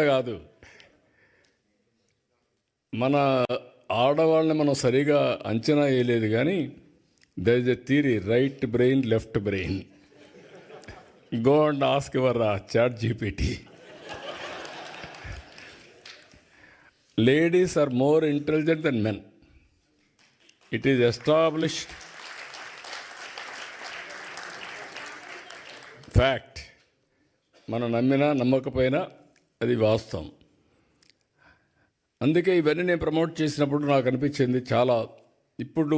కాదు, మన ఆడవాళ్ళని మనం సరిగా అంచనా వేయలేదు. కానీ there is a theory, right brain left brain. Go and ask your chat GPT. Ladies are more intelligent than men. It is established fact. మనం నమ్మినా నమ్మకపోయినా అది వాస్తవం. అందుకే ఇవన్నీ నేను ప్రమోట్ చేసినప్పుడు నాకు అనిపించింది చాలా. ఇప్పుడు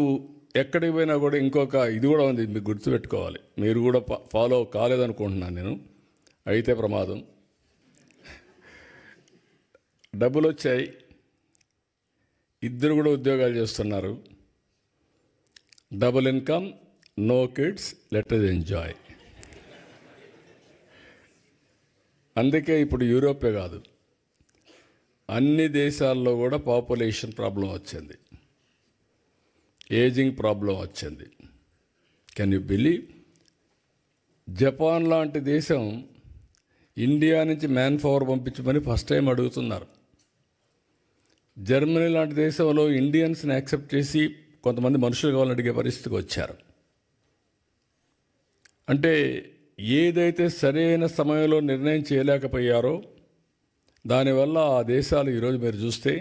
ఎక్కడికి పోయినా కూడా ఇంకొక ఇది కూడా ఉంది, మీకు గుర్తుపెట్టుకోవాలి. మీరు కూడా ఫాలో కాలేదనుకుంటున్నాను నేను, అయితే ప్రమాదం. డబ్బులు వచ్చాయి, ఇద్దరు కూడా ఉద్యోగాలు చేస్తున్నారు, double income, no kids, let us enjoy. అందుకే ఇప్పుడు యూరోపే కాదు, అన్ని దేశాల్లో కూడా పాపులేషన్ ప్రాబ్లం వచ్చింది, ఏజింగ్ ప్రాబ్లం వచ్చింది. Can you believe? జపాన్ లాంటి దేశం ఇండియా నుంచి మ్యాన్ పవర్ పంపించమని ఫస్ట్ టైం అడుగుతున్నారు. జర్మనీ లాంటి దేశంలో ఇండియన్స్ని యాక్సెప్ట్ చేసి కొంతమంది మనుషులు కావాలని అడిగే పరిస్థితికి వచ్చారు. అంటే ఏదైతే సరైన సమయంలో నిర్ణయం చేయలేకపోయారో దానివల్ల ఆ దేశాలు ఈరోజు మీరు చూస్తే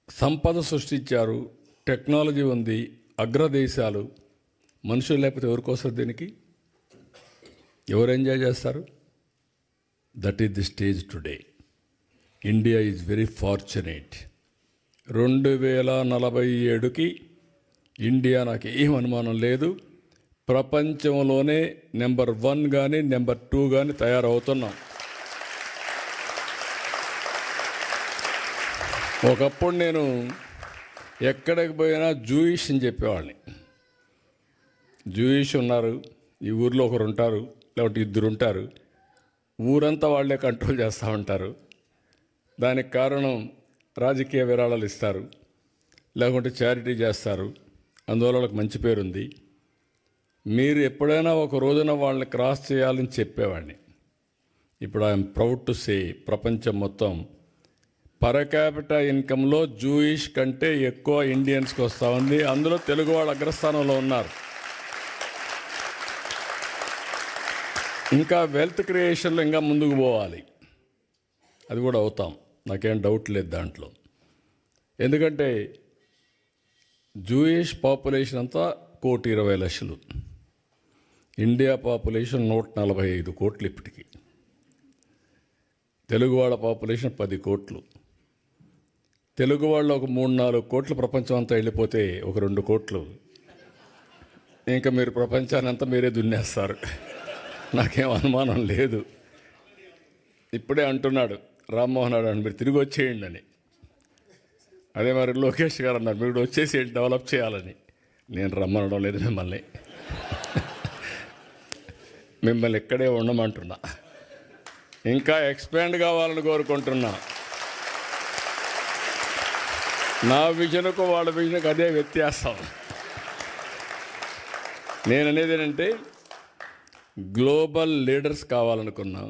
సంపద సృష్టించారు, టెక్నాలజీ ఉంది, అగ్రదేశాలు. మనుషులు లేకపోతే ఎవరికోసం దీనికి ఎవరు ఎంజాయ్ చేస్తారు? That is the stage today. India is very fortunate. 2047కి ఇండియా, నాకు ఏం అనుమానం లేదు, ప్రపంచంలోనే నెంబర్ 1 కానీ నెంబర్ 2 కానీ తయారవుతున్నాం. ఒకప్పుడు నేను ఎక్కడికి పోయినా జూయిష్ అని చెప్పేవాడిని. జూయిష్ ఉన్నారు, ఈ ఊర్లో ఒకరు ఉంటారు, లేకపోతే ఇద్దరు ఉంటారు, ఊరంతా వాళ్ళే కంట్రోల్ చేస్తూ ఉంటారు. దానికి కారణం రాజకీయ విరాళాలు ఇస్తారు, లేకుంటే చారిటీ చేస్తారు, అందువల్ల వాళ్ళకి మంచి పేరుంది. మీరు ఎప్పుడైనా ఒక రోజున వాళ్ళని క్రాస్ చేయాలని చెప్పేవాడిని. ఇప్పుడు ఐఎమ్ ప్రౌడ్ టు సే, ప్రపంచం మొత్తం పర్ క్యాపిటా ఇన్కంలో జూయిష్ కంటే ఎక్కువ ఇండియన్స్కి వస్తూ ఉంది. అందులో తెలుగు వాళ్ళు అగ్రస్థానంలో ఉన్నారు. ఇంకా వెల్త్ క్రియేషన్లో ఇంకా ముందుకు పోవాలి, అది కూడా అవుతాం, నాకేం డౌట్ లేదు దాంట్లో. ఎందుకంటే జూయిష్ పాపులేషన్ అంతా 1,20,00,000. ఇండియా పాపులేషన్ 145 కోట్లు ఇప్పటికి. తెలుగు వాళ్ళ పాపులేషన్ 10 కోట్లు. తెలుగు వాళ్ళు ఒక 3-4 కోట్లు ప్రపంచం అంతా వెళ్ళిపోతే ఒక 2 కోట్లు ఇంకా మీరు ప్రపంచాన్ని అంతా మీరే దున్నేస్తారు, నాకేం అనుమానం లేదు. ఇప్పుడే అంటున్నాడు రామ్మోహన్ అని, మీరు తిరిగి వచ్చేయండి అని. అదే మరి లోకేష్ గారు అన్నారు, మీరు వచ్చేసేయండి డెవలప్ చేయాలని. నేను రమ్మనడం లేదు మిమ్మల్ని, మిమ్మల్ని ఇక్కడే ఉండమంటున్నా, ఇంకా ఎక్స్పాండ్ కావాలని కోరుకుంటున్నా. నా విజన్కు వాళ్ళ విజన్కు అదే వ్యత్యాసం. నేను అనేది ఏంటంటే గ్లోబల్ లీడర్స్ కావాలనుకున్నా.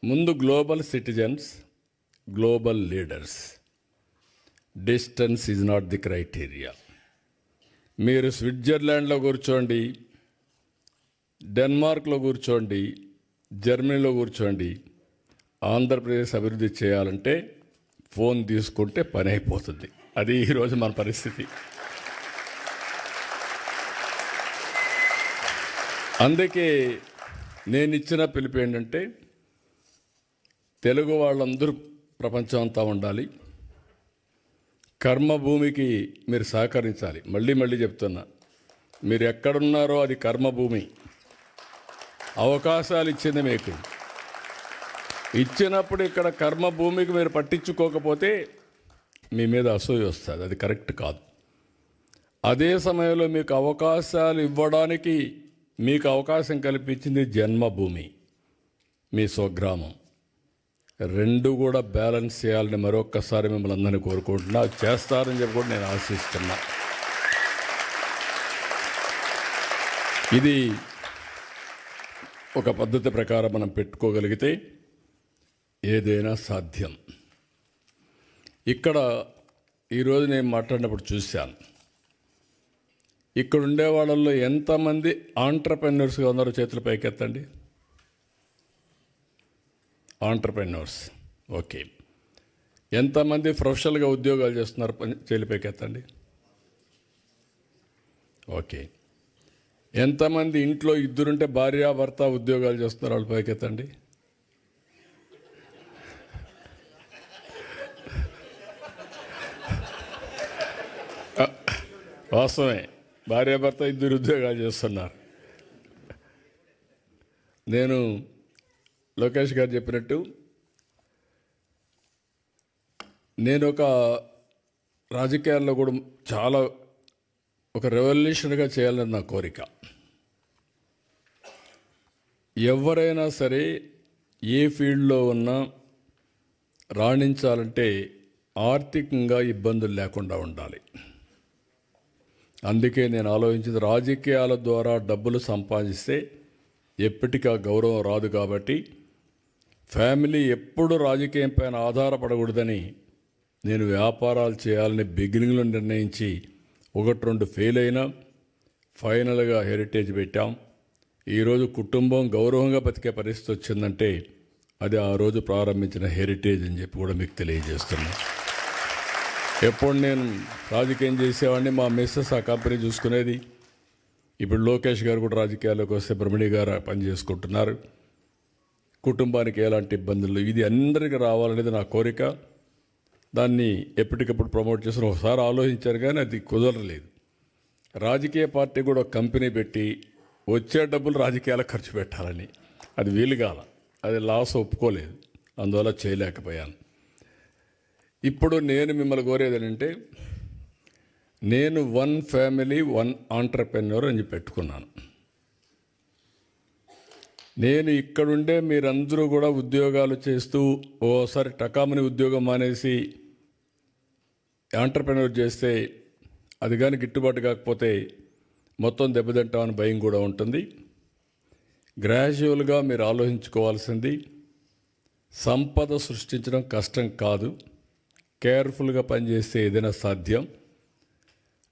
ముందు global citizens, global leaders. Distance is not the criteria. మీరు స్విట్జర్లాండ్లో కూర్చోండి, డెన్మార్క్లో కూర్చోండి, జర్మనీలో కూర్చోండి, ఆంధ్రప్రదేశ్ అభివృద్ధి చేయాలంటే ఫోన్ తీసుకుంటే పని అయిపోతుంది. అది ఈరోజు మన పరిస్థితి. అందుకే నేను ఇచ్చిన పిలుపు ఏంటంటే తెలుగు వాళ్ళందరూ ప్రపంచం అంతా ఉండాలి. కర్మభూమికి మీరు సహకరించాలి. మళ్ళీ చెప్తున్నా, మీరు ఎక్కడున్నారో అది కర్మభూమి. అవకాశాలు ఇచ్చింది మీకు. ఇచ్చినప్పుడు ఇక్కడ కర్మభూమికి మీరు పట్టించుకోకపోతే మీ మీద అసూయ వస్తుంది, అది కరెక్ట్ కాదు. అదే సమయంలో మీకు అవకాశాలు ఇవ్వడానికి మీకు అవకాశం కల్పించింది జన్మభూమి, మీ స్వగ్రామం. రెండు కూడా బ్యాలెన్స్ చేయాలని మరొక్కసారి మిమ్మల్ని అందరినీ కోరుకుంటున్నా. చేస్తారని చెప్పి కూడా నేను ఆశిస్తున్నా. ఇది ఒక పద్ధతి ప్రకారం మనం పెట్టుకోగలిగితే ఏదైనా సాధ్యం. ఇక్కడ ఈరోజు నేను మాట్లాడినప్పుడు చూశాను, ఇక్కడ ఉండే వాళ్ళల్లో ఎంతమంది ఆంట్రప్రెన్యూర్స్గా ఉన్నారో చేతుల పైకెత్తండి. ఆంట్రప్రెన్యూర్స్, ఓకే. ఎంతమంది ప్రొఫెషనల్గా ఉద్యోగాలు చేస్తున్నారు చేతుల పైకెత్తండి. ఓకే. ఎంతమంది ఇంట్లో ఇద్దరుంటే భార్యాభర్త ఉద్యోగాలు చేస్తున్నారు వాళ్ళ పైకెత్తండి. వాస్తవమే, భార్యాభర్త ఇద్దరు ఉద్యోగాలు చేస్తున్నారు. నేను లోకేష్ గారు చెప్పినట్టు నేను ఒక రాజకీయాల్లో కూడా చాలా ఒక రెవల్యూషన్గా చేయాలని నా కోరిక. ఎవరైనా సరే ఏ ఫీల్డ్లో ఉన్నా రాణించాలంటే ఆర్థికంగా ఇబ్బందులు లేకుండా ఉండాలి. అందుకే నేను ఆలోచించింది, రాజకీయాల ద్వారా డబ్బులు సంపాదిస్తే ఎప్పటికీ ఆ గౌరవం రాదు. కాబట్టి ఫ్యామిలీ ఎప్పుడు రాజకీయం పైన ఆధారపడకూడదని నేను వ్యాపారాలు చేయాలని బిగినింగ్లో నిర్ణయించి 1-2 ఫెయిల్ అయినా ఫైనల్గా హెరిటేజ్ పెట్టాం. ఈరోజు కుటుంబం గౌరవంగా బతికే పరిస్థితి వచ్చిందంటే అది ఆ రోజు ప్రారంభించిన హెరిటేజ్ అని చెప్పి కూడా మీకు తెలియజేస్తున్నాను. ఎప్పుడు నేను రాజకీయం చేసేవాడిని, మా మిస్సెస్ ఆ కంపెనీ చూసుకునేది. ఇప్పుడు లోకేష్ గారు కూడా రాజకీయాల్లోకి వస్తే బ్రహ్మణి గారు పని చేసుకుంటున్నారు. కుటుంబానికి ఎలాంటి ఇబ్బందులు, ఇది అందరికీ రావాలనేది నా కోరిక. దాన్ని ఎప్పటికప్పుడు ప్రమోట్ చేసిన ఒకసారి ఆలోచించారు, కానీ అది కుదరలేదు. రాజకీయ పార్టీ కూడా ఒక కంపెనీ పెట్టి వచ్చే డబ్బులు రాజకీయాలకు ఖర్చు పెట్టాలని, అది వీలుగాల, అది లాస్ ఒప్పుకోలేదు, అందువల్ల చేయలేకపోయాను. ఇప్పుడు నేను మిమ్మల్ని కోరేది ఏంటంటే, నేను 1 ఫ్యామిలీ 1 ఆంట్రప్రెన్యూర్ అని పెట్టుకున్నాను. నేను ఇక్కడుండే మీరందరూ కూడా ఉద్యోగాలు చేస్తూ ఓసారి టకామని ఉద్యోగం మానేసి ఆంట్రప్రెన్యూర్ చేస్తే అది కానీ గిట్టుబాటు కాకపోతే మొత్తం దెబ్బతింటామని భయం కూడా ఉంటుంది. గ్రాడ్యువల్గా మీరు ఆలోచించుకోవాల్సింది, సంపద సృష్టించడం కష్టం కాదు, కేర్ఫుల్గా పనిచేస్తే ఏదైనా సాధ్యం.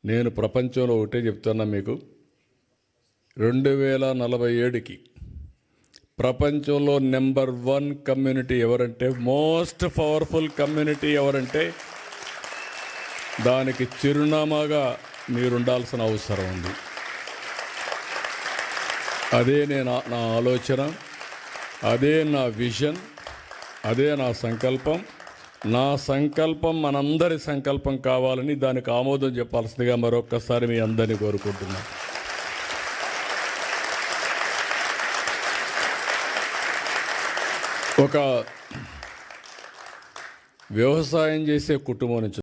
నేను ప్రపంచంలో ఒకటే చెప్తున్నా మీకు, 2047కి ప్రపంచంలో నెంబర్ 1 కమ్యూనిటీ ఎవరంటే, మోస్ట్ పవర్ఫుల్ కమ్యూనిటీ ఎవరంటే, దానికి చిరునామాగా మీరుండాల్సిన అవసరం ఉంది. అదే నా ఆలోచన, అదే నా విజన్, అదే నా సంకల్పం. నా సంకల్పం మనందరి సంకల్పం కావాలని, దానికి ఆమోదం చెప్పాల్సిందిగా మరొక్కసారి మీ అందరినీ కోరుకుంటున్నాను. ఒక వ్యవసాయం చేసే కుటుంబం నుంచి